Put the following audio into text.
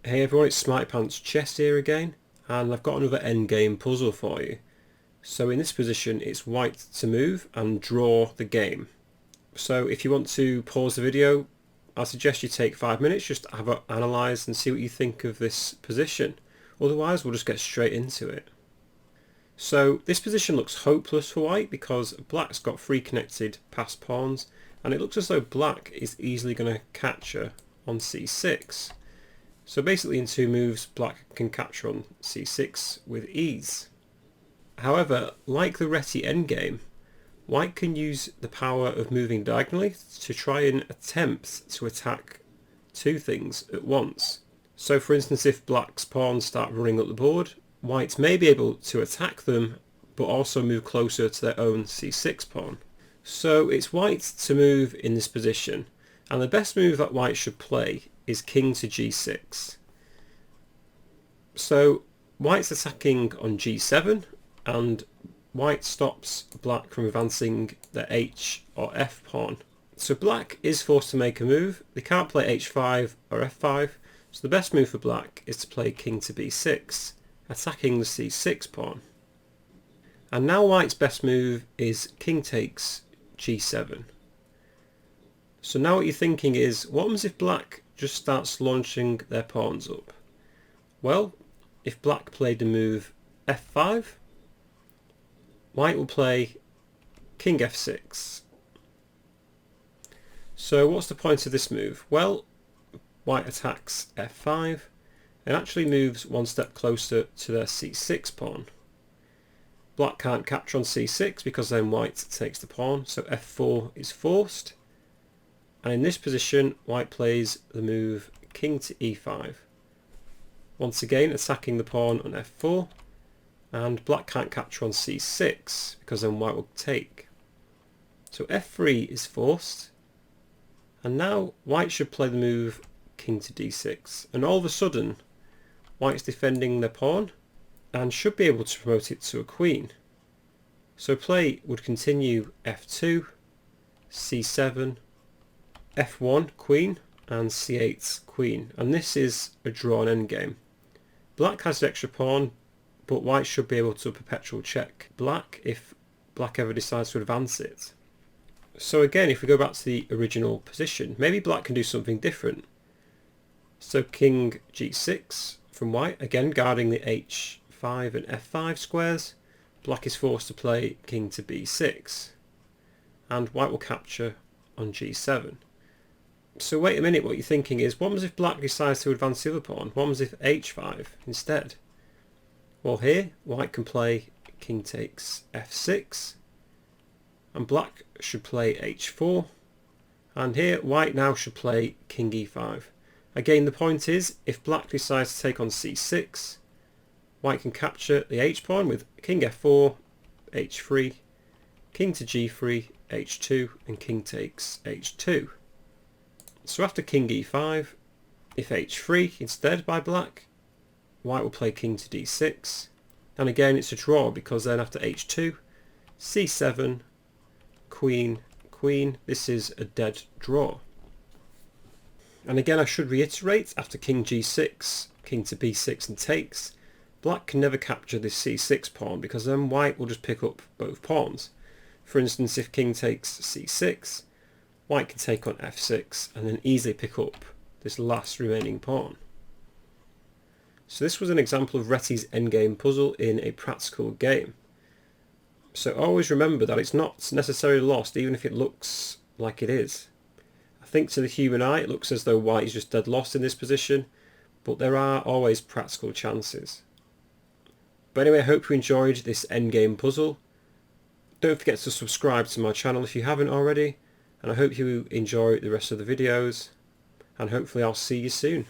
Hey everyone, it's Smarty Pants Chess here again, and I've got another endgame puzzle for you. So in this position it's white to move and draw the game. So if you want to pause the video, I suggest you take 5 minutes just to have a analyse and see what you think of this position. Otherwise we'll just get straight into it. So this position looks hopeless for white because black's got 3 connected passed pawns, and it looks as though black is easily going to capture on c6. So basically in 2 moves black can capture on c6 with ease. However, like the Reti endgame, white can use the power of moving diagonally to try and attempt to attack 2 things at once. So for instance, if black's pawns start running up the board, white may be able to attack them but also move closer to their own c6 pawn. So it's white to move in this position, and the best move that white should play is king to g6. So white's attacking on g7, and white stops black from advancing the h or f pawn. So black is forced to make a move. They can't play h5 or f5, so the best move for black is to play king to b6, attacking the c6 pawn. And now white's best move is king takes g7. So now what you're thinking is, what happens if black just starts launching their pawns up? Well, if black played the move f5, white will play king f6. So what's the point of this move? Well, white attacks f5 and actually moves 1 step closer to their c6 pawn. Black can't capture on c6 because then white takes the pawn, so f4 is forced. And in this position white plays the move king to e5, once again attacking the pawn on f4, and black can't capture on c6 because then white will take. So f3 is forced, and now white should play the move king to d6, and all of a sudden white's defending their pawn and should be able to promote it to a queen. So play would continue f2, c7, f1 queen, and c8 queen, and this is a drawn endgame. Black has the extra pawn, but white should be able to perpetual check black if black ever decides to advance it. So again, if we go back to the original position, maybe black can do something different. So king g6 from white, again guarding the h5 and f5 squares. Black is forced to play king to b6, and white will capture on g7. So wait a minute, what you're thinking is, what happens if black decides to advance the other pawn? What happens if h5 instead? Well, here white can play king takes f6, and black should play h4, and here white now should play king e5. Again, the point is, if black decides to take on c6, white can capture the h pawn with king f4, h3, king to g3, h2, and king takes h2. So after king e5, if h3 instead by black, white will play king to d6, and again it's a draw because then after h2, c7, queen, queen, this is a dead draw. And again I should reiterate, after king g6, king to b6 and takes, black can never capture this c6 pawn because then white will just pick up both pawns. For instance, if king takes c6, white can take on f6 and then easily pick up this last remaining pawn. So this was an example of Reti's endgame puzzle in a practical game. So always remember that it's not necessarily lost even if it looks like it is. I think to the human eye it looks as though white is just dead lost in this position, but there are always practical chances. But anyway, I hope you enjoyed this endgame puzzle. Don't forget to subscribe to my channel if you haven't already, and I hope you enjoy the rest of the videos, and hopefully I'll see you soon.